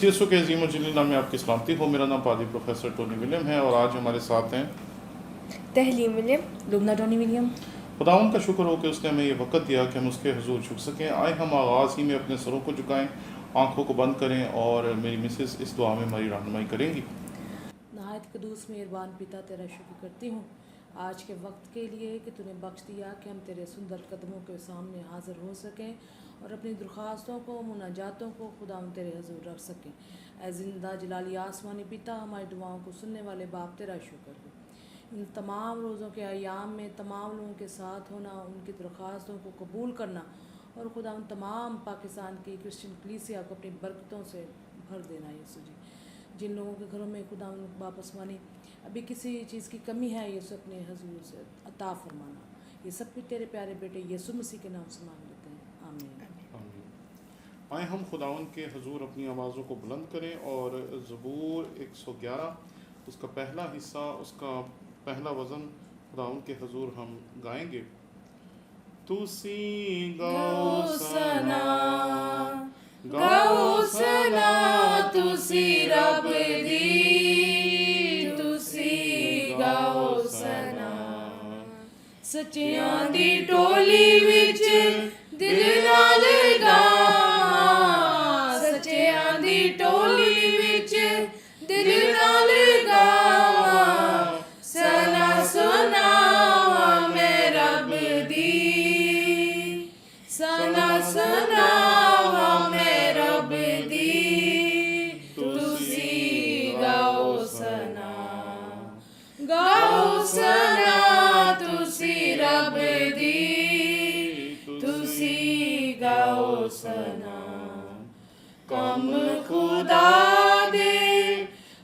مسیح یسوع کے عظیم و جلیل نام میں آپ کی سلامتی ہو۔ میرا نام پادری پروفیسر ٹونی ولیم ہے اور آج ہمارے ساتھ ہیں تحلیم ولیم، لبنہ ٹونی ولیم۔ خداوند کا شکر ہو کہ اس نے ہمیں یہ وقت دیا کہ ہم اس کے حضور جھک سکیں۔ آئے ہم آغاز ہی میں اپنے سروں کو جھکائیں، آنکھوں کو بند کریں اور میری مسز اس دعا میں ہماری رہنمائی کریں گی۔ نہایت قدوس مہربان پتا، تیرا شکر کرتی ہوں آج کے وقت کے لیے کہ تو نے بخش دیا کہ ہم تیرے سندر قدموں کے سامنے حاضر ہو سکیں اور اپنی درخواستوں کو، مناجاتوں کو خدا ہم تیرے حضور رکھ سکیں۔ اے زندہ جلالی آسمانی پتا، ہماری دعاؤں کو سننے والے باپ، تیرا شکر ہو۔ ان تمام روزوں کے ایام میں تمام لوگوں کے ساتھ ہونا، ان کی درخواستوں کو قبول کرنا اور خدا ان تمام پاکستان کی کرسچن کلیسیا کو اپنی برکتوں سے بھر دینا۔ یسوع جی، جن لوگوں کے گھروں میں خدا ان باپ آسمانی ابھی کسی چیز کی کمی ہے، یسوع اپنے حضور سے عطا فرمانا۔ یہ سب کچھ تیرے پیارے بیٹے یسوع مسیح کے نام سے مانگ لیتے ہیں، آمین۔ آئے ہم خداوند کے حضور اپنی آوازوں کو بلند کریں اور زبور 111 اس کا پہلا حصہ، اس کا پہلا وزن خداوند کے حضور ہم گائیں گے۔ تسی گاؤ سنا، گاؤ سنا تسی رب دی، تسی گاؤ سنا سچیاں دی ٹولی وچ دل نال گاواں، سچیاں دی ٹولی وچ دل نال گاواں، سنا سناواں میں رب دی، سنا سناواں میں رب دی، تسی گاؤ سنا، گاؤ سنا تسی رب دی، تسی گاؤ سنا۔ کم خدا دے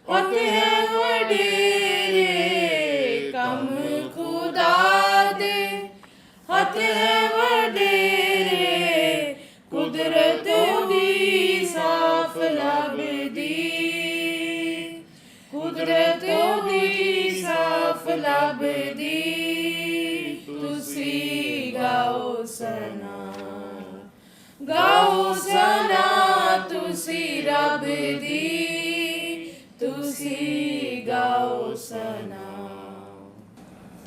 ہتھ ہے وڈیرے، کم خدا دے ہتھ ہے وڈیرے، قدرت دی صاف لبدی، قدرت دی صاف لبدی، تسی گاؤ سنا، گاؤ سنا تسی رب دی، تسی گاؤ سنا۔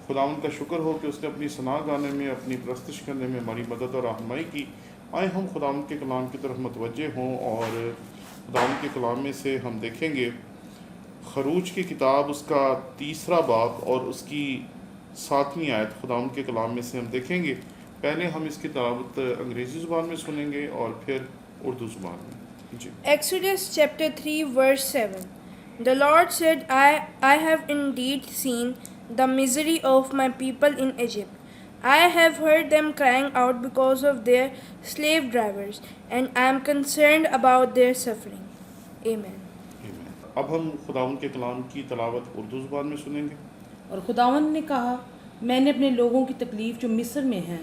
خداوند کا شکر ہو کہ اس نے اپنی ثنا گانے میں، اپنی پرستش کرنے میں ہماری مدد اور رہنمائی کی۔ آئے ہم خداوند کے کلام کی طرف متوجہ ہوں اور خداوند کے کلام میں سے ہم دیکھیں گے خروج کی کتاب، اس کا 3 باب اور اس کی 7ویں آیت خداوند کے کلام میں سے ہم دیکھیں گے۔ پہلے ہم اس کی تلاوت انگریزی زبان میں سنیں گے اور پھر اردو زبان میں۔ جی۔ Exodus chapter 3 verse 7. The Lord said, I have indeed seen the misery of my people in Egypt. I have heard them crying out because of their slave drivers, and I am concerned about their suffering. Amen. اب ہم خداوند کے کلام کی تلاوت اردو زبان میں سنیں گے۔ اور خداوند نے کہا، میں نے اپنے لوگوں کی تکلیف جو مصر میں ہیں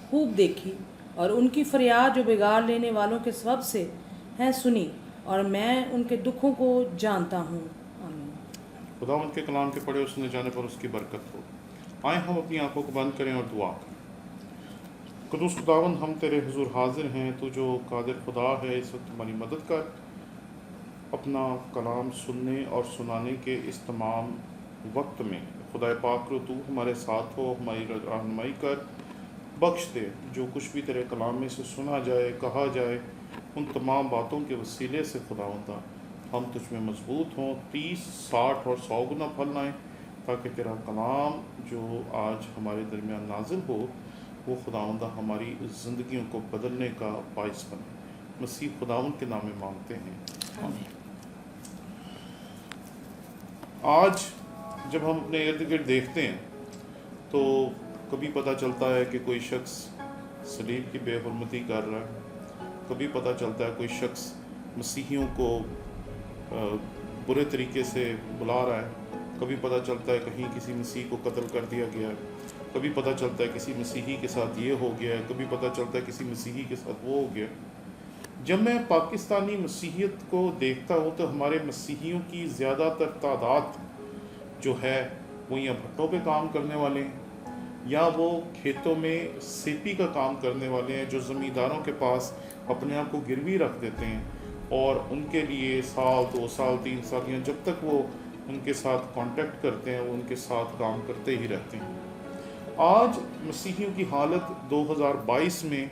خوب دیکھی، اور ان کی فریاد جو بگاڑ لینے والوں کے سبب سے ہیں سنی، اور میں ان کے دکھوں کو جانتا ہوں۔ آمین۔ خداوند کے کلام کے پڑھے اور سنے جانے پر اس کی برکت ہو۔ آئیں ہم اپنی آنکھوں کو بند کریں اور دعا کریں۔ قدوس خداوند، ہم تیرے حضور حاضر ہیں، تو جو قادر خدا ہے، اس وقت ہماری مدد کر، اپنا کلام سننے اور سنانے کے اس تمام وقت میں خدا پاک رو تو ہمارے ساتھ ہو، ہماری رہنمائی کر، بخش دے جو کچھ بھی تیرے کلام میں سے سنا جائے، کہا جائے، ان تمام باتوں کے وسیلے سے خداوند ہم تجھ میں مضبوط ہوں، 30، 60 اور 100 گنا پھل لائیں، تاکہ تیرا کلام جو آج ہمارے درمیان نازل ہو وہ خداوند ہماری زندگیوں کو بدلنے کا باعث بنے۔ مسیح خداوند کے نام میں مانگتے ہیں، آمین۔ آج جب ہم اپنے ارد گرد دیکھتے ہیں تو کبھی پتہ چلتا ہے کہ کوئی شخص صلیب کی بے حرمتی کر رہا ہے، کبھی پتہ چلتا ہے کوئی شخص مسیحیوں کو برے طریقے سے بلا رہا ہے، کبھی پتہ چلتا ہے کہیں کسی مسیح کو قتل کر دیا گیا ہے، کبھی پتہ چلتا ہے کسی مسیحی کے ساتھ یہ ہو گیا ہے، کبھی پتہ چلتا ہے کسی مسیحی کے ساتھ وہ ہو گیا۔ جب میں پاکستانی مسیحیت کو دیکھتا ہوں تو ہمارے مسیحیوں کی زیادہ تر تعداد جو ہے وہ یا بھٹوں پہ کام کرنے والے ہیں، یا وہ کھیتوں میں سیپی کا کام کرنے والے ہیں، جو زمینداروں کے پاس اپنے آپ کو گروی رکھ دیتے ہیں اور ان کے لیے سال 2 سال 3 سال یا جب تک وہ ان کے ساتھ کانٹیکٹ کرتے ہیں وہ ان کے ساتھ کام کرتے ہی رہتے ہیں۔ آج مسیحیوں کی حالت 2022 میں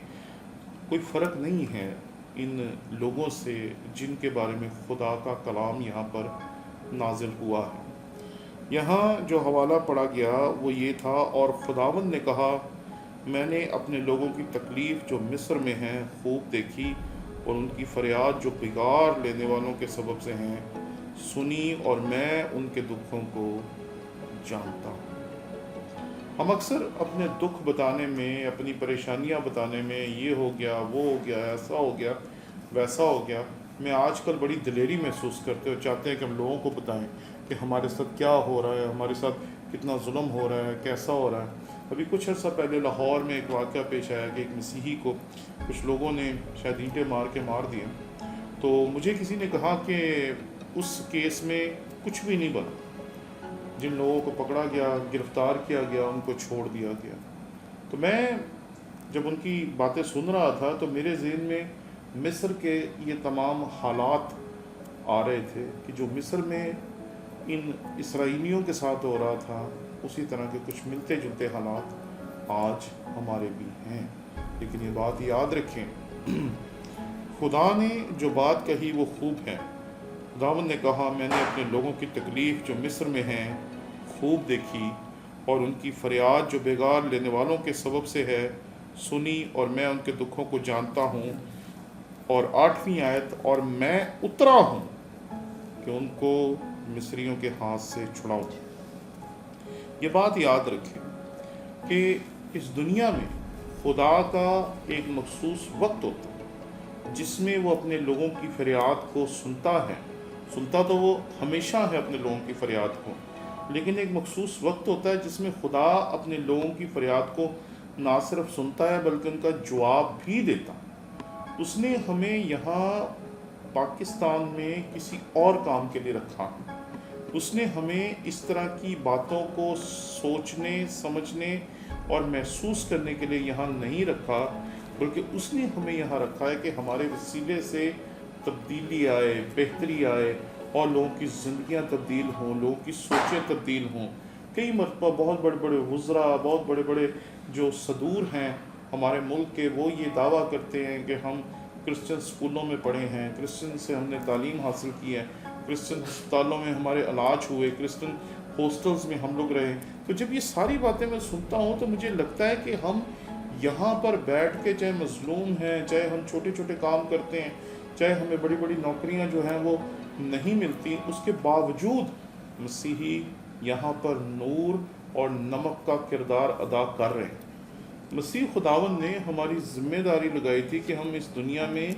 کوئی فرق نہیں ہے ان لوگوں سے جن کے بارے میں خدا کا کلام یہاں پر نازل ہوا ہے۔ یہاں جو حوالہ پڑھا گیا وہ یہ تھا، اور خداوند نے کہا میں نے اپنے لوگوں کی تکلیف جو مصر میں ہیں خوب دیکھی، اور ان کی فریاد جو بگاڑ لینے والوں کے سبب سے ہیں سنی، اور میں ان کے دکھوں کو جانتا ہوں۔ ہم اکثر اپنے دکھ بتانے میں، اپنی پریشانیاں بتانے میں یہ ہو گیا، وہ ہو گیا، ایسا ہو گیا، ویسا ہو گیا، میں آج کل بڑی دلیری محسوس کرتے اور چاہتے ہیں کہ ہم لوگوں کو بتائیں کہ ہمارے ساتھ کیا ہو رہا ہے، ہمارے ساتھ کتنا ظلم ہو رہا ہے، کیسا ہو رہا ہے۔ ابھی کچھ عرصہ پہلے لاہور میں ایک واقعہ پیش آیا کہ ایک مسیحی کو کچھ لوگوں نے شاید اینٹیں مار کے مار دیا، تو مجھے کسی نے کہا کہ اس کیس میں کچھ بھی نہیں بنا، جن لوگوں کو پکڑا گیا، گرفتار کیا گیا، ان کو چھوڑ دیا گیا۔ تو میں جب ان کی باتیں سن رہا تھا تو میرے ذہن میں مصر کے یہ تمام حالات آ رہے تھے کہ جو مصر میں ان اسرائیلیوں کے ساتھ ہو رہا تھا، اسی طرح کے کچھ ملتے جلتے حالات آج ہمارے بھی ہیں۔ لیکن یہ بات یاد رکھیں، خدا نے جو بات کہی وہ خوب ہے۔ خداوند نے کہا میں نے اپنے لوگوں کی تکلیف جو مصر میں ہیں خوب دیکھی، اور ان کی فریاد جو بگاڑ لینے والوں کے سبب سے ہے سنی، اور میں ان کے دکھوں کو جانتا ہوں۔ اور 8ویں آیت، اور میں اترا ہوں کہ ان کو مصریوں کے ہاتھ سے چھڑاؤں۔ یہ بات یاد رکھیں کہ اس دنیا میں خدا کا ایک مخصوص وقت ہوتا ہے جس میں وہ اپنے لوگوں کی فریاد کو سنتا ہے۔ سنتا تو وہ ہمیشہ ہے اپنے لوگوں کی فریاد کو، لیکن ایک مخصوص وقت ہوتا ہے جس میں خدا اپنے لوگوں کی فریاد کو نہ صرف سنتا ہے بلکہ ان کا جواب بھی دیتا ہے۔ اس نے ہمیں یہاں پاکستان میں کسی اور کام کے لیے رکھا ہے۔ اس نے ہمیں اس طرح کی باتوں کو سوچنے، سمجھنے اور محسوس کرنے کے لیے یہاں نہیں رکھا، بلکہ اس نے ہمیں یہاں رکھا ہے کہ ہمارے وسیلے سے تبدیلی آئے، بہتری آئے، اور لوگوں کی زندگیاں تبدیل ہوں، لوگوں کی سوچیں تبدیل ہوں۔ کئی مرتبہ بہت بڑے بڑے وزراء، بہت بڑے بڑے جو صدور ہیں ہمارے ملک کے، وہ یہ دعویٰ کرتے ہیں کہ ہم کرسچن سکولوں میں پڑھے ہیں، کرسچن سے ہم نے تعلیم حاصل کی ہے، کرسچن ہسپتالوں میں ہمارے علاج ہوئے، کرسچن ہاسٹلز میں ہم لوگ رہے۔ تو جب یہ ساری باتیں میں سنتا ہوں تو مجھے لگتا ہے کہ ہم یہاں پر بیٹھ کے چاہے مظلوم ہیں، چاہے ہم چھوٹے چھوٹے کام کرتے ہیں، چاہے ہمیں بڑی بڑی نوکریاں جو ہیں وہ نہیں ملتی، اس کے باوجود مسیحی یہاں پر نور اور نمک کا کردار ادا کر رہے ہیں۔ مسیح خداوند نے ہماری ذمہ داری لگائی تھی کہ ہم اس دنیا میں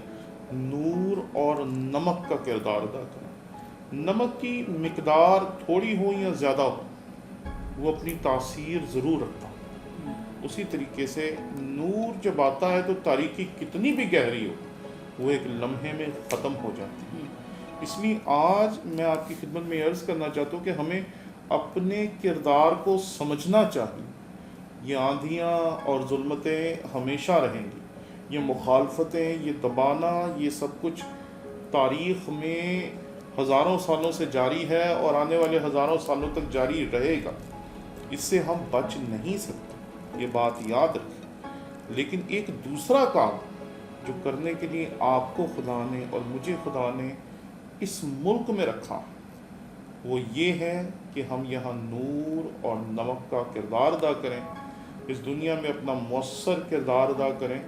نور اور نمک کا کردار ادا کریں۔ نمک کی مقدار تھوڑی ہو یا زیادہ ہو، وہ اپنی تاثیر ضرور رکھتا ہے۔ اسی طریقے سے نور جب آتا ہے تو تاریکی کتنی بھی گہری ہو وہ ایک لمحے میں ختم ہو جاتی ہے۔ اس لیے آج میں آپ کی خدمت میں عرض کرنا چاہتا ہوں کہ ہمیں اپنے کردار کو سمجھنا چاہیے۔ یہ آندھیاں اور ظلمتیں ہمیشہ رہیں گی، یہ مخالفتیں، یہ دبانا، یہ سب کچھ تاریخ میں ہزاروں سالوں سے جاری ہے اور آنے والے ہزاروں سالوں تک جاری رہے گا۔ اس سے ہم بچ نہیں سکتے، یہ بات یاد رکھیں۔ لیکن ایک دوسرا کام جو کرنے کے لیے آپ کو خدا نے اور مجھے خدا نے اس ملک میں رکھا، وہ یہ ہے کہ ہم یہاں نور اور نمک کا کردار ادا کریں، اس دنیا میں اپنا مؤثر کردار ادا کریں،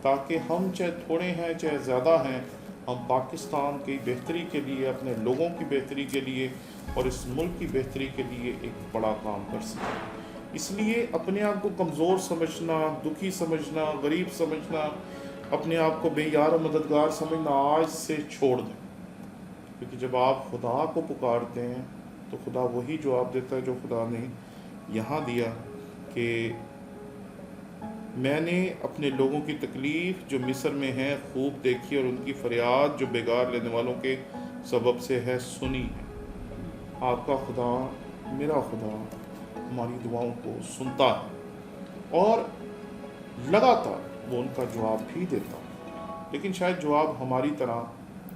تاکہ ہم چاہے تھوڑے ہیں چاہے زیادہ ہیں، ہم پاکستان کی بہتری کے لیے، اپنے لوگوں کی بہتری کے لیے اور اس ملک کی بہتری کے لیے ایک بڑا کام کر سکیں۔ اس لیے اپنے آپ کو کمزور سمجھنا، دکھی سمجھنا، غریب سمجھنا، اپنے آپ کو بے یار و مددگار سمجھنا آج سے چھوڑ دیں، کیونکہ جب آپ خدا کو پکارتے ہیں تو خدا وہی جواب دیتا ہے جو خدا نے یہاں دیا کہ میں نے اپنے لوگوں کی تکلیف جو مصر میں ہے خوب دیکھی، اور ان کی فریاد جو بگاڑ لینے والوں کے سبب سے ہے سنی ہے۔ آپ کا خدا، میرا خدا ہماری دعاؤں کو سنتا ہے اور لگاتار وہ ان کا جواب بھی دیتا ہے، لیکن شاید جواب ہماری طرح